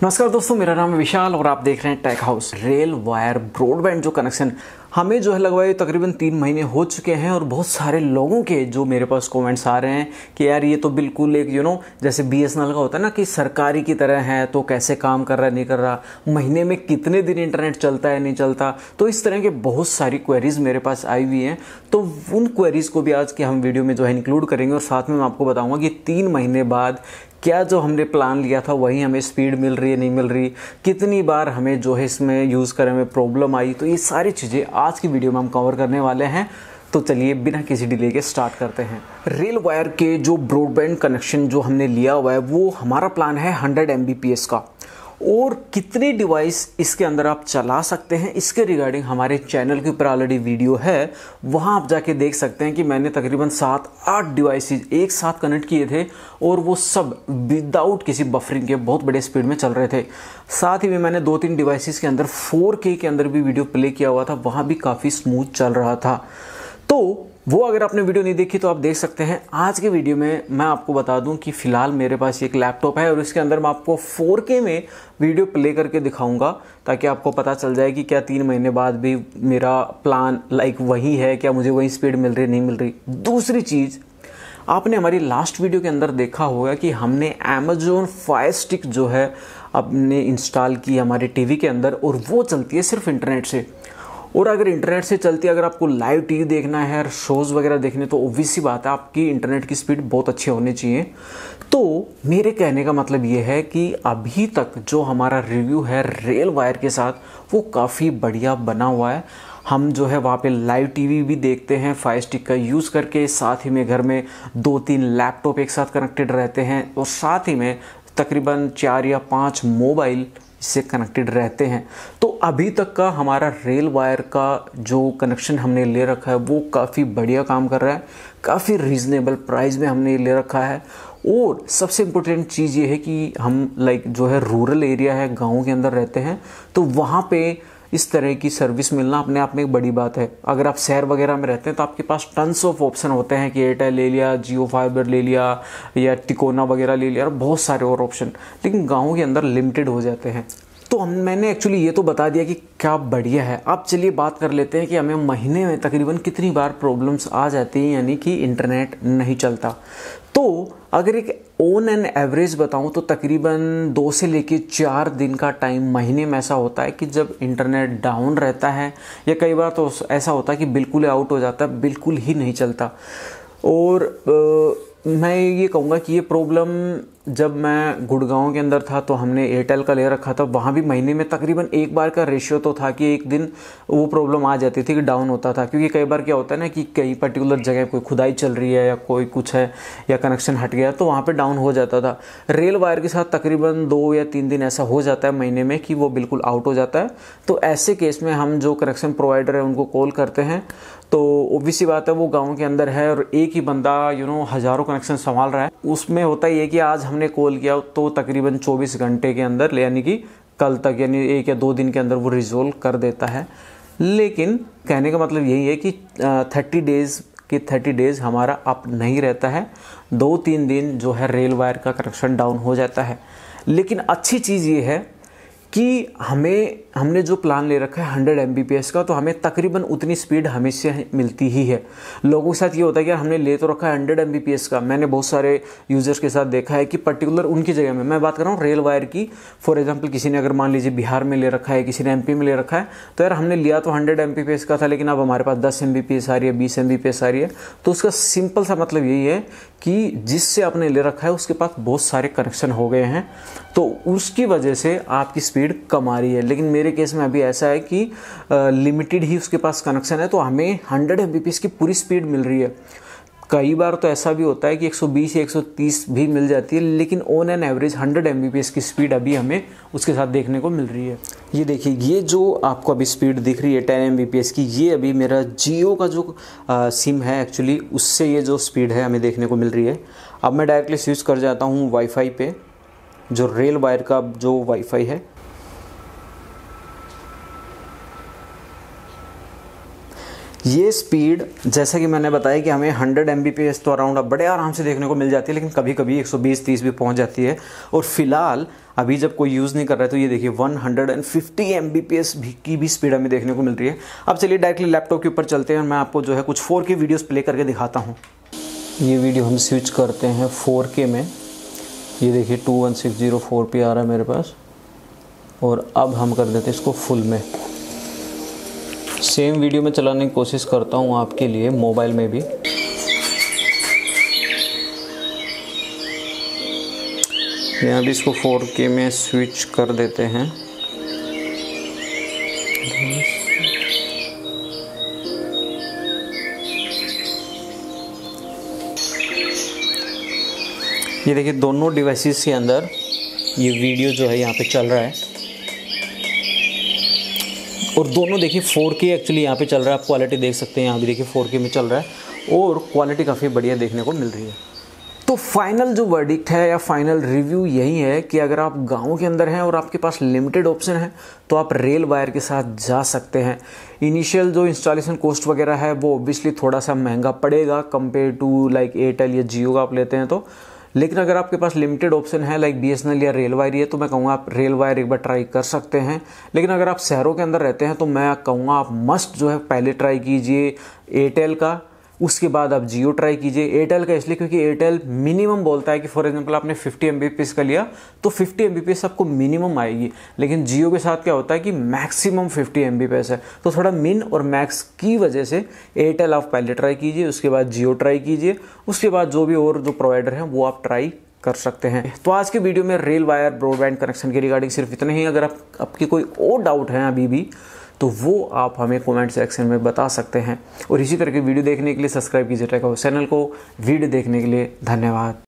नमस्कार दोस्तों, मेरा नाम है विशाल और आप देख रहे हैं Tech House. RailWire broadband जो कनेक्शन हमें जो है लगवाए तकरीबन 3 महीने हो चुके हैं और बहुत सारे लोगों के जो मेरे पास कमेंट्स आ रहे हैं कि यार ये तो बिल्कुल एक जैसे BSNL का होता है ना कि सरकारी की तरह है, तो कैसे काम कर रहा है नहीं कर रहा, महीने में कितने दिन इंटरनेट चलता है नहीं चलता। तो इस तरह के बहुत सारी क्वेरीज मेरे पास आई हुई हैं, तो उन क्वेरीज को भी आज के हम वीडियो में जो है इंक्लूड करेंगे और साथ में मैं आपको बताऊंगा कि 3 महीने बाद क्या जो हमने प्लान लिया था वही हमें स्पीड मिल रही है नहीं मिल रही, कितनी बार हमें जो है इसमें यूज़ करने में प्रॉब्लम आई। तो ये सारी चीज़ें आज की वीडियो में हम कवर करने वाले हैं। तो चलिए बिना किसी डिले के स्टार्ट करते हैं। रेल वायर के जो ब्रॉडबैंड कनेक्शन जो हमने लिया हुआ है वो हमारा प्लान है 100 Mbps का, और कितने डिवाइस इसके अंदर आप चला सकते हैं इसके रिगार्डिंग हमारे चैनल के ऊपर ऑलरेडी वीडियो है, वहां आप जाके देख सकते हैं कि मैंने तकरीबन 7-8 डिवाइसेस एक साथ कनेक्ट किए थे और वो सब विदाउट किसी बफरिंग के बहुत बड़े स्पीड में चल रहे थे। साथ ही में मैंने 2-3 डिवाइसेस के अंदर 4K के अंदर भी वीडियो प्ले किया हुआ था, वहां भी काफ़ी स्मूथ चल रहा था। तो वो अगर आपने वीडियो नहीं देखी तो आप देख सकते हैं। आज के वीडियो में मैं आपको बता दूं कि फिलहाल मेरे पास एक लैपटॉप है और इसके अंदर मैं आपको 4K में वीडियो प्ले करके दिखाऊंगा, ताकि आपको पता चल जाए कि क्या 3 महीने बाद भी मेरा प्लान वही है, क्या मुझे वही स्पीड मिल रही है नहीं मिल रही। दूसरी चीज़, आपने हमारी लास्ट वीडियो के अंदर देखा होगा कि हमने Amazon Fire Stick जो है अपने इंस्टॉल की हमारे टीवी के अंदर, और वो चलती है सिर्फ इंटरनेट से। और अगर इंटरनेट से चलती है, अगर आपको लाइव टीवी देखना है, शोज़ वगैरह देखने, तो ऑब्वियस सी बात है आपकी इंटरनेट की स्पीड बहुत अच्छी होनी चाहिए। तो मेरे कहने का मतलब ये है कि अभी तक जो हमारा रिव्यू है रेल वायर के साथ वो काफ़ी बढ़िया बना हुआ है। हम जो है वहाँ पे लाइव टीवी भी देखते हैं फायर स्टिक का यूज़ करके, साथ ही में घर में 2-3 लैपटॉप एक साथ कनेक्टेड रहते हैं, और साथ ही में तकरीबन 4 या 5 मोबाइल इससे कनेक्टेड रहते हैं। तो अभी तक का हमारा रेल वायर का जो कनेक्शन हमने ले रखा है वो काफ़ी बढ़िया काम कर रहा है, काफ़ी रीज़नेबल प्राइस में हमने ले रखा है। और सबसे इम्पोर्टेंट चीज़ ये है कि हम जो है रूरल एरिया है, गाँव के अंदर रहते हैं, तो वहाँ पे इस तरह की सर्विस मिलना अपने आप में एक बड़ी बात है। अगर आप शहर वगैरह में रहते हैं तो आपके पास टन्स ऑफ ऑप्शन होते हैं कि एयरटेल ले लिया, जियो फाइबर ले लिया या टिकोना वगैरह ले लिया, और बहुत सारे और ऑप्शन, लेकिन गाँव के अंदर लिमिटेड हो जाते हैं। तो मैंने एक्चुअली ये तो बता दिया कि क्या बढ़िया है। अब चलिए बात कर लेते हैं कि हमें महीने में तकरीबन कितनी बार प्रॉब्लम्स आ जाती हैं, यानी कि इंटरनेट नहीं चलता। तो अगर एक ऑन एन एवरेज बताऊं तो तकरीबन 2 से लेके 4 दिन का टाइम महीने में ऐसा होता है कि जब इंटरनेट डाउन रहता है, या कई बार तो ऐसा होता है कि बिल्कुल आउट हो जाता है, बिल्कुल ही नहीं चलता। और मैं ये कहूँगा कि ये प्रॉब्लम जब मैं गुड़गांव के अंदर था तो हमने एयरटेल का ले रखा था, वहाँ भी महीने में तकरीबन एक बार का रेशियो तो था कि एक दिन वो प्रॉब्लम आ जाती थी कि डाउन होता था। क्योंकि कई बार क्या होता है ना कि कई पर्टिकुलर जगह कोई खुदाई चल रही है या कोई कुछ है या कनेक्शन हट गया, तो वहाँ पे डाउन हो जाता था। रेल वायर के साथ तकरीबन 2 या 3 दिन ऐसा हो जाता है महीने में कि वो बिल्कुल आउट हो जाता है। तो ऐसे केस में हम जो कनेक्शन प्रोवाइडर है उनको कॉल करते हैं, तो ऑब्वियस सी बात है वो गाँव के अंदर है और एक ही बंदा हज़ारों कनेक्शन संभाल रहा है। उसमें होता ही है कि आज हमने कॉल किया तो तकरीबन 24 घंटे के अंदर, यानी कि कल तक, यानी 1 या 2 दिन के अंदर वो रिजोल्व कर देता है। लेकिन कहने का मतलब यही है कि 30 डेज़ हमारा अप नहीं रहता है, 2-3 दिन जो है रेल वायर का कनेक्शन डाउन हो जाता है। लेकिन अच्छी चीज़ ये है कि हमने जो प्लान ले रखा है 100 Mbps का, तो हमें तकरीबन उतनी स्पीड हमेशा मिलती ही है। लोगों के साथ ये होता है कि यार हमने ले तो रखा है 100 Mbps का। मैंने बहुत सारे यूज़र्स के साथ देखा है कि पर्टिकुलर उनकी जगह में, मैं बात कर रहा हूँ रेल वायर की, फॉर एग्जांपल किसी ने अगर मान लीजिए बिहार में ले रखा है, किसी ने MP में ले रखा है, तो यार हमने लिया तो 100 Mbps का था, लेकिन अब हमारे पास 10 Mbps आ रही है, 20 Mbps आ रही है। तो उसका सिंपल सा मतलब यही है कि जिससे आपने ले रखा है उसके पास बहुत सारे कनेक्शन हो गए हैं, तो उसकी वजह से आपकी स्पीड कम आ रही है। लेकिन मेरे केस में अभी ऐसा है कि लिमिटेड ही उसके पास कनेक्शन है, तो हमें 100 Mbps की पूरी स्पीड मिल रही है। कई बार तो ऐसा भी होता है कि 120 या 130 भी मिल जाती है, लेकिन ऑन एन एवरेज 100 Mbps की स्पीड अभी हमें उसके साथ देखने को मिल रही है। ये देखिए, ये जो आपको अभी स्पीड दिख रही है 10 Mbps की, ये अभी मेरा जियो का जो सिम है एक्चुअली, उससे ये जो स्पीड है हमें देखने को मिल रही है। अब मैं डायरेक्टली स्विच कर जाता हूँ वाईफाई पे, जो रेल वायर का जो वाईफाई है। ये स्पीड जैसा कि मैंने बताया कि हमें 100 Mbps तो अराउंड बड़े आराम से देखने को मिल जाती है, लेकिन कभी कभी 120-130 भी पहुंच जाती है। और फिलहाल अभी जब कोई यूज़ नहीं कर रहा है तो ये देखिए 150 Mbps की भी स्पीड हमें देखने को मिल रही है। अब चलिए डायरेक्टली लैपटॉप के ऊपर चलते हैं और मैं आपको जो है कुछ 4K वीडियोस प्ले करके दिखाता हूँ। ये वीडियो हम स्विच करते हैं 4K में, ये देखिए 21604p आ रहा है मेरे पास, और अब हम कर देते हैं इसको फुल में। सेम वीडियो में चलाने की कोशिश करता हूँ आपके लिए मोबाइल में भी। यहाँ भी इसको 4K में स्विच कर देते हैं। ये देखिए दोनों डिवाइसेस के अंदर ये वीडियो जो है यहाँ पे चल रहा है, और दोनों देखिए 4K एक्चुअली यहाँ पे चल रहा है। आप क्वालिटी देख सकते हैं, यहाँ भी देखिए 4K में चल रहा है और क्वालिटी काफ़ी बढ़िया देखने को मिल रही है। तो फाइनल जो वर्डिक्ट है या फाइनल रिव्यू यही है कि अगर आप गाँव के अंदर हैं और आपके पास लिमिटेड ऑप्शन है तो आप रेल वायर के साथ जा सकते हैं। इनिशियल जो इंस्टॉलेशन कॉस्ट वगैरह है वो ऑब्वियसली थोड़ा सा महंगा पड़ेगा कंपेयर टू लाइक एयरटेल या जियो का आप लेते हैं तो, लेकिन अगर आपके पास लिमिटेड ऑप्शन है लाइक BSNL या रेल वायर है तो मैं कहूँगा आप रेल वायर एक बार ट्राई कर सकते हैं। लेकिन अगर आप शहरों के अंदर रहते हैं तो मैं कहूँगा आप मस्ट जो है पहले ट्राई कीजिए एयरटेल का, उसके बाद आप जियो ट्राई कीजिए। एयरटेल का इसलिए क्योंकि एयरटेल मिनिमम बोलता है कि फॉर एग्जांपल आपने 50 Mbps का लिया तो 50 Mbps आपको मिनिमम आएगी, लेकिन जियो के साथ क्या होता है कि मैक्सिमम 50 Mbps है। तो थोड़ा मिन और मैक्स की वजह से एयरटेल आप पहले ट्राई कीजिए, उसके बाद जियो ट्राई कीजिए, उसके बाद जो भी और जो प्रोवाइडर हैं वो आप ट्राई कर सकते हैं। तो आज के वीडियो में रेल वायर ब्रॉडबैंड कनेक्शन के रिगार्डिंग सिर्फ इतना ही। अगर आपकी कोई और डाउट है अभी भी तो वो आप हमें कमेंट सेक्शन में बता सकते हैं, और इसी तरह की वीडियो देखने के लिए सब्सक्राइब कीजिए टेक हाउस चैनल को। वीडियो देखने के लिए धन्यवाद।